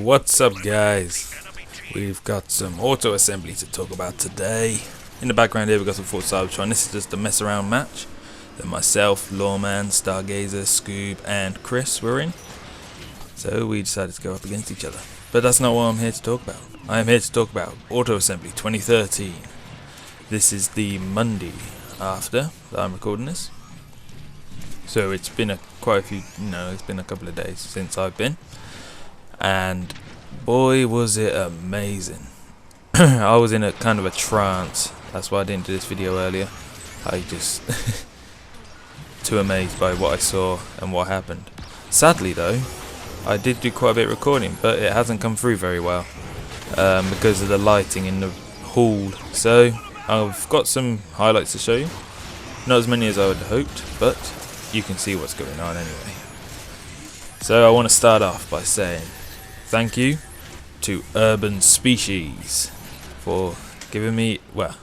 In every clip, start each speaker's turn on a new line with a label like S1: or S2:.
S1: what's up guys? We've got some auto assembly to talk about today. In the background here we've got some Fort Cybertron. This is just a mess around match that myself, Lawman, Stargazer, Scoob and Chris were in. So we decided to go up against each other. But that's not what I'm here to talk about. I am here to talk about Auto Assembly 2013. This is the Monday after that I'm recording this. So it's been quite a few, it's been a couple of days since I've been. And boy was it amazing. I was in a kind of a trance. That's why I didn't do this video earlier. I just too amazed by what I saw and what happened. Sadly though, I did do quite a bit of recording, but it hasn't come through very well because of the lighting in the hall. So I've got some highlights to show you. Not as many as I would have hoped, but you can see what's going on anyway. So I want to start off by saying thank you to Urban Species for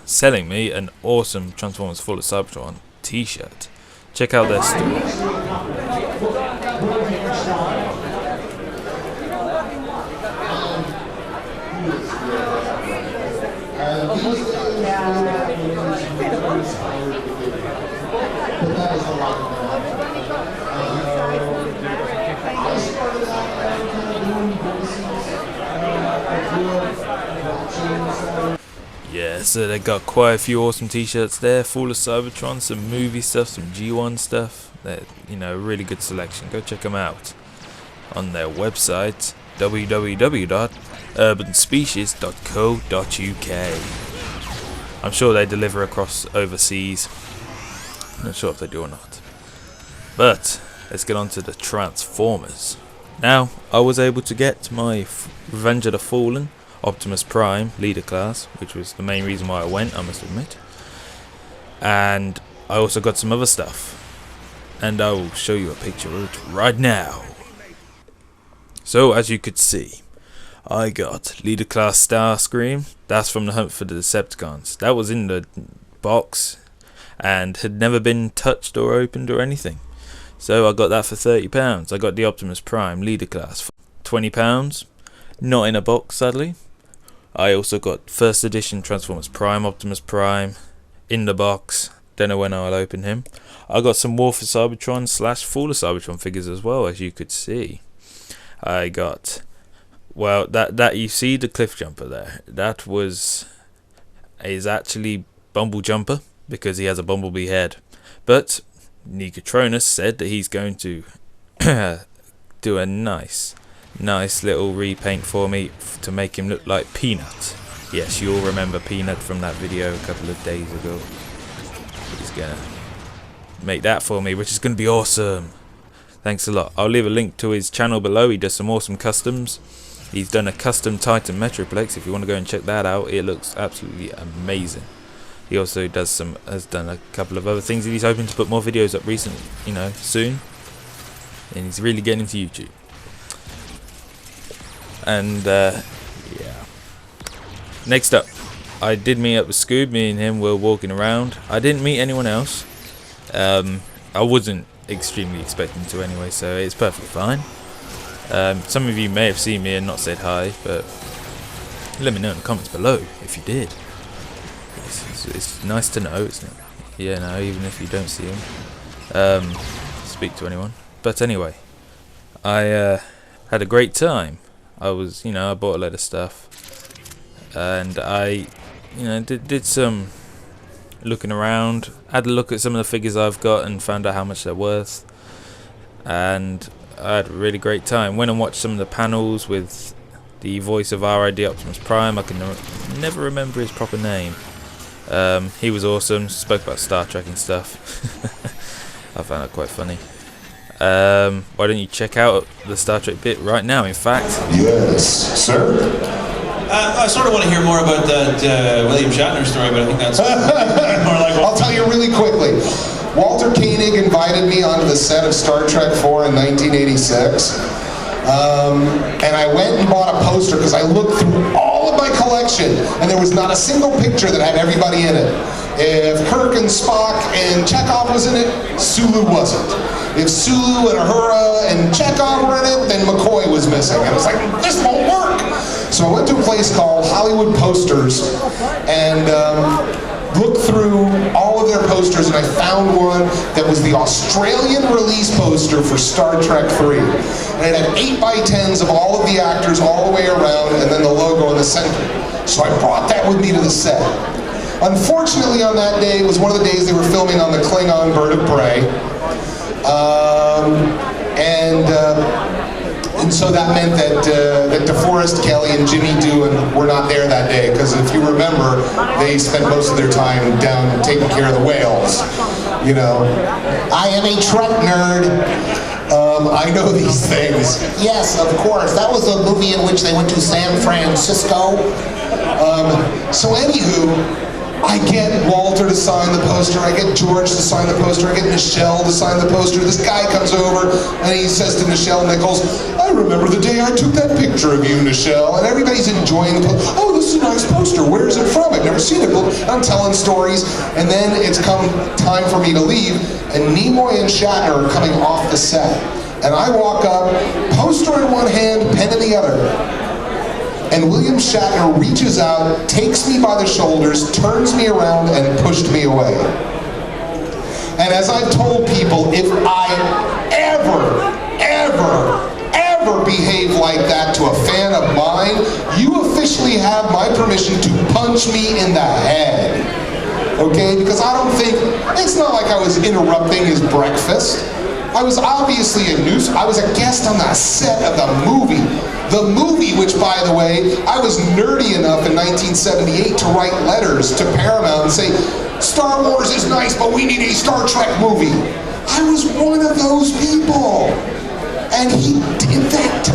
S1: selling me an awesome Transformers Full of Cybertron t-shirt. Check out their store. Yeah, so they got quite a few awesome t-shirts there, full of Cybertron, some movie stuff, some G1 stuff. They're, really good selection. Go check them out on their website, www.urbanspecies.co.uk. I'm sure they deliver across overseas. I'm not sure if they do or not. But let's get on to the Transformers. Now, I was able to get my Revenge of the Fallen Optimus Prime leader class, which was the main reason why I went, I must admit. And I also got some other stuff, and I will show you a picture of it right now. So as you could see, I got leader class Starscream. That's from the Hunt for the Decepticons. That was in the box and had never been touched or opened or anything. So I got that for £30. I got the Optimus Prime leader class for £20. Not in a box, sadly. I also got first edition Transformers Prime Optimus Prime in the box. Don't know when I'll open him. I got some War for Cybertron / Fall of Cybertron figures as well, as you could see. I got, that you see the cliff jumper there. That is actually Bumble Jumper because he has a bumblebee head. But Neek said that he's going to do a nice little repaint for me to make him look like Peanut. Yes, you'll remember Peanut from that video a couple of days ago. He's gonna make that for me, which is gonna be awesome. Thanks a lot. I'll leave a link to his channel below. He does some awesome customs. He's done a custom Titan Metroplex. If you want to go and check that out, it looks absolutely amazing. He also has done a couple of other things, and he's hoping to put more videos up recently, soon. And he's really getting into YouTube. And yeah. Next up, I did meet up with Scoob. Me and him were walking around. I didn't meet anyone else. I wasn't extremely expecting to anyway, so it's perfectly fine. Some of you may have seen me and not said hi, but let me know in the comments below if you did. It's nice to know, isn't it? Yeah, even if you don't see him, speak to anyone. But anyway, I had a great time. I was, I bought a lot of stuff, and I, did some looking around. Had a look at some of the figures I've got and found out how much they're worth, and I had a really great time. Went and watched some of the panels with the voice of RID Optimus Prime. I can never remember his proper name. He was awesome. Spoke about Star Trek and stuff. I found that quite funny. Why don't you check out the Star Trek bit right now, in fact?
S2: Yes, sir.
S3: I sort of want to hear more about that William Shatner story, but I think that's more like...
S2: I'll tell you really quickly. Walter Koenig invited me onto the set of Star Trek 4 in 1986. And I went and bought a poster because I looked through all of my collection and there was not a single picture that had everybody in it. If Kirk and Spock and Chekhov was in it, Sulu wasn't. If Sulu and Uhura and Chekhov were in it, then McCoy was missing. And I was like, this won't work. So I went to a place called Hollywood Posters and looked through all of their posters, and I found one that was the Australian release poster for Star Trek 3. And it had 8x10s of all of the actors all the way around, and then the logo in the center. So I brought that with me to the set. Unfortunately, on that day, it was one of the days they were filming on the Klingon Bird of Prey. And so that meant that DeForest Kelly and Jimmy Doohan were not there that day, because if you remember, they spent most of their time down taking care of the whales. You know, I am a Trek nerd. I know these things. Yes, of course. That was a movie in which they went to San Francisco. So anywho, I get Walter to sign the poster, I get George to sign the poster, I get Nichelle to sign the poster. This guy comes over and he says to Nichelle Nichols, I remember the day I took that picture of you, Nichelle. And everybody's enjoying the poster. Oh, this is a nice poster. Where is it from? I've never seen it. I'm telling stories. And then it's come time for me to leave, and Nimoy and Shatner are coming off the set. And I walk up, poster in one hand, pen in the other. And William Shatner reaches out, takes me by the shoulders, turns me around, and pushed me away. And as I've told people, if I ever behave like that to a fan of mine, you officially have my permission to punch me in the head. Okay? Because I don't think, it's not like I was interrupting his breakfast. I was obviously I was a guest on the set of the movie. The movie, which, by the way, I was nerdy enough in 1978 to write letters to Paramount and say, Star Wars is nice, but we need a Star Trek movie. I was one of those people. And he did that.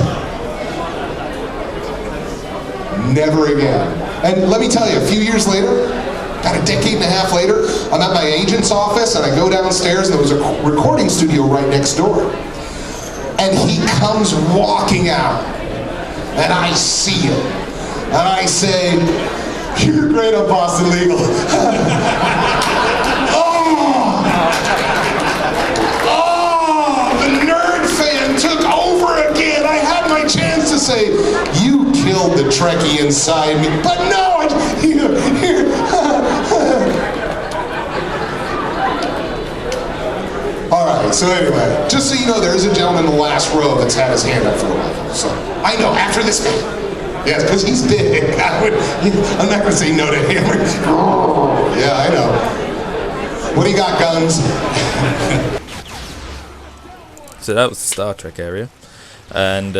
S2: Never again. And let me tell you, a few years later, about a decade and a half later, I'm at my agent's office and I go downstairs and there was a recording studio right next door. And he comes walking out and I see him. And I say, you're great on Boston Legal. The nerd fan took over again. I had my chance to say, you killed the Trekkie inside me. But no, All right, so anyway, just so you know, there is a gentleman in the last row that's had his hand up for a while. So I know, after this man. Yes, because he's big. I'm not going to say no to him. Yeah, I know. What do you got, guns?
S1: So that was the Star Trek area. And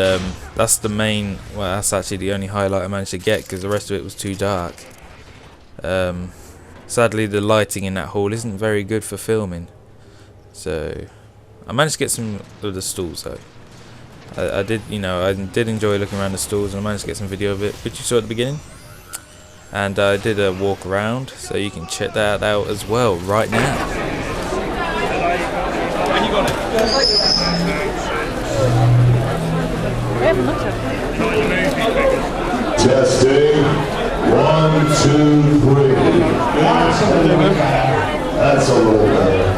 S1: that's the main, well, that's actually the only highlight I managed to get, because the rest of it was too dark. Sadly, the lighting in that hall isn't very good for filming. So I managed to get some of the stalls though. I did enjoy looking around the stalls, and I managed to get some video of it, which you saw at the beginning. And I did a walk around, so you can check that out as well right now.
S4: Testing. 1, 2, 3. That's a little better.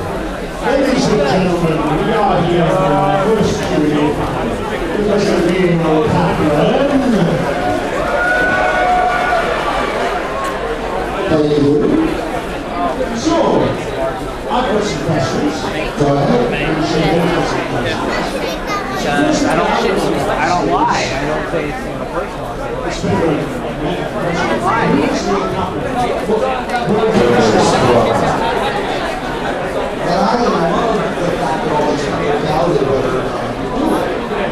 S4: Ladies and gentlemen, we are here for our first Q&A. Because of being on Catherine. So, I've got some questions. Go ahead.
S5: I don't lie. I don't say it's personal.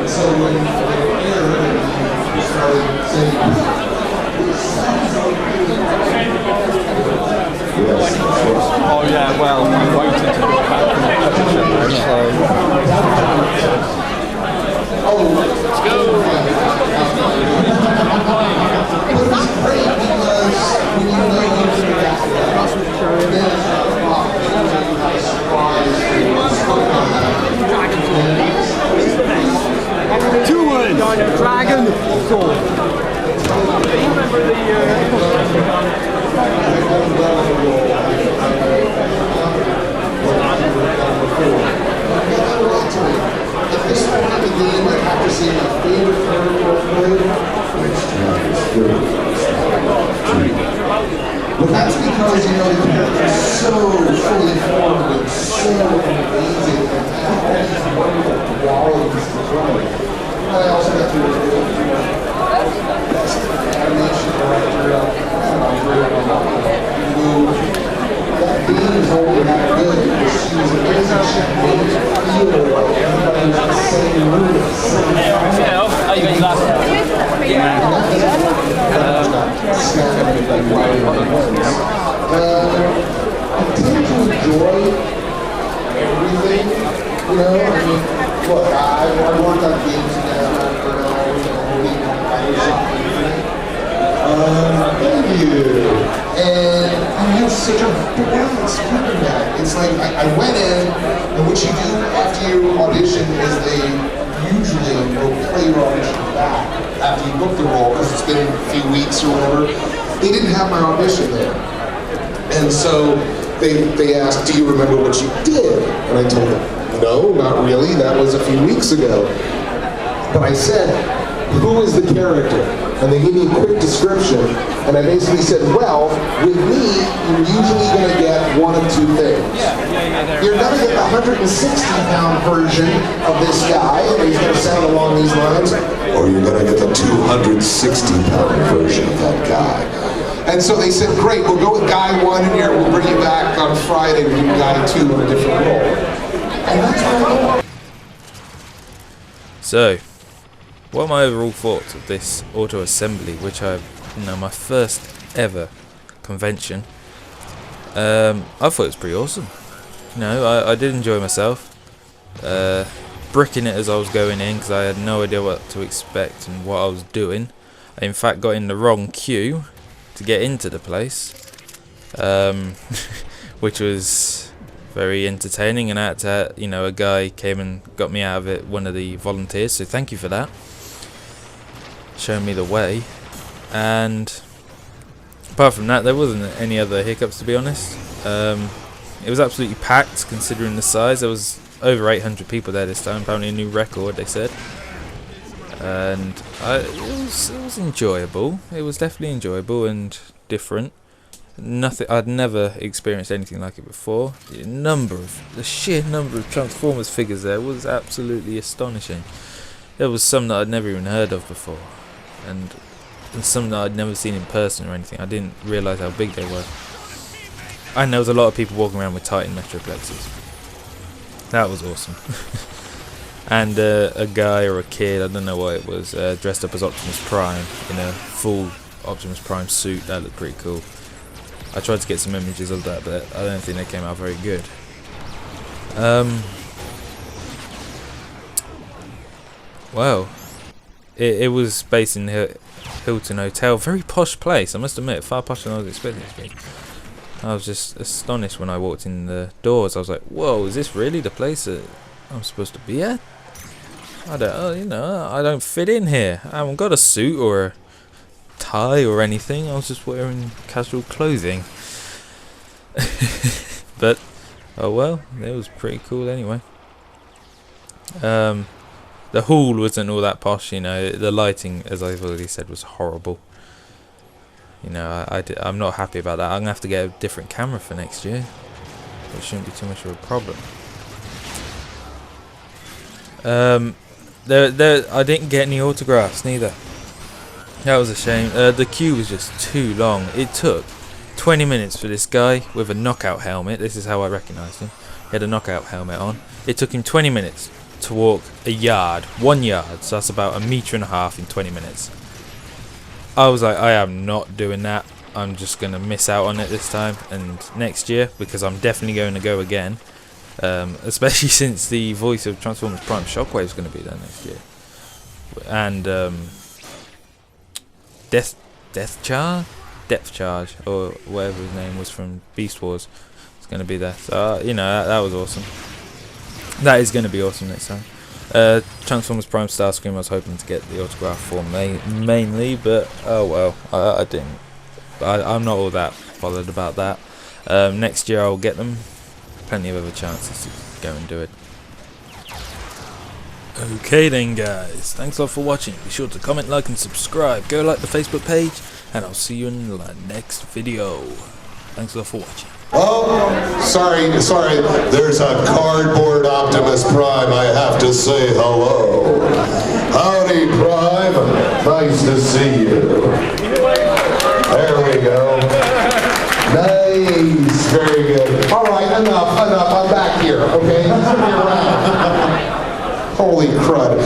S2: So when it aired, we started saying,
S5: Oh yeah, well, we waited to do that.
S2: let's go. But it's great because when you know
S5: Dragon sword. Do you remember the
S2: that's because, you know, the character's so fully formed and so amazing and has all these wonderful qualities to play. I also got to work with best animation director who that game is only that good because she was amazing. She made it feel like everybody was in the same room, the same time.
S5: Oh, you got your glasses.
S2: I tend to enjoy everything, you know. I mean, look, I worked on games now, thank you. And I had such a blast doing that. It's like I went in, and what you do after you audition is they usually will play your audition back after you book the role because it's been a few weeks or whatever. They didn't have my audition there. And so they asked, do you remember what you did? And I told them, no, not really. That was a few weeks ago. But I said, who is the character? And they gave me a quick description. And I basically said, well, with me, you're usually going to get one of two things. You're going to get the 160-pound version of this guy, and he's going to sound along these lines, or you're going to get the 260-pound version of that guy. And so they said, great, we'll go with guy 1 in here, we'll bring you back on Friday to do guy 2 in a different role. And that's what I know.
S1: So, what are my overall thoughts of this auto assembly, which my first ever convention? I thought it was pretty awesome. I did enjoy myself. Bricking it as I was going in because I had no idea what to expect and what I was doing. I in fact got in the wrong queue to get into the place, which was very entertaining, and a guy came and got me out of it, one of the volunteers, so thank you for that, showing me the way. And apart from that, there wasn't any other hiccups, to be honest. It was absolutely packed considering the size. There was over 800 people there this time, apparently a new record, they said. And it was enjoyable. It was definitely enjoyable and different. I'd never experienced anything like it before. The sheer number of Transformers figures there was absolutely astonishing. There was some that I'd never even heard of before, and some that I'd never seen in person or anything. I didn't realise how big they were. And there was a lot of people walking around with Titan Metroplexes. That was awesome. And a guy or a kid, I don't know what it was, dressed up as Optimus Prime in a full Optimus Prime suit. That looked pretty cool. I tried to get some images of that, but I don't think they came out very good. Well, it was based in Hilton Hotel, very posh place. I must admit, far posher than I was expecting it to be. I was just astonished when I walked in the doors. I was like, "Whoa, is this really the place that I'm supposed to be at? I don't fit in here. I haven't got a suit or a tie or anything. I was just wearing casual clothing." But oh well, it was pretty cool anyway. The hall wasn't all that posh, the lighting, as I've already said, was horrible. I'm not happy about that. I'm gonna have to get a different camera for next year. It shouldn't be too much of a problem. I didn't get any autographs neither. That was a shame. The queue was just too long. It took 20 minutes for this guy with a knockout helmet. This is how I recognised him. He had a knockout helmet on. It took him 20 minutes to walk 1 yard, so that's about 1.5 meters in 20 minutes. I was like, I am not doing that. I'm just going to miss out on it this time and next year, because I'm definitely going to go again. Especially since the voice of Transformers Prime Shockwave is going to be there next year. And Depth Charge, or whatever his name was from Beast Wars, is going to be there. So, that was awesome. That is going to be awesome next time. Transformers Prime Starscream I was hoping to get the autograph for mainly, but oh well, I didn't. I'm not all that bothered about that. Next year I'll get them. Plenty of other chances to go and do it. Okay then guys, thanks a lot for watching. Be sure to comment, like and subscribe. Go like the Facebook page, and I'll see you in the next video. Thanks a lot for watching.
S2: Oh, sorry. There's a cardboard Optimus Prime. I have to say hello. Howdy, Prime. Nice to see you. There we go. Nice. Very good. All right, enough. I'm back here, okay? Holy crud.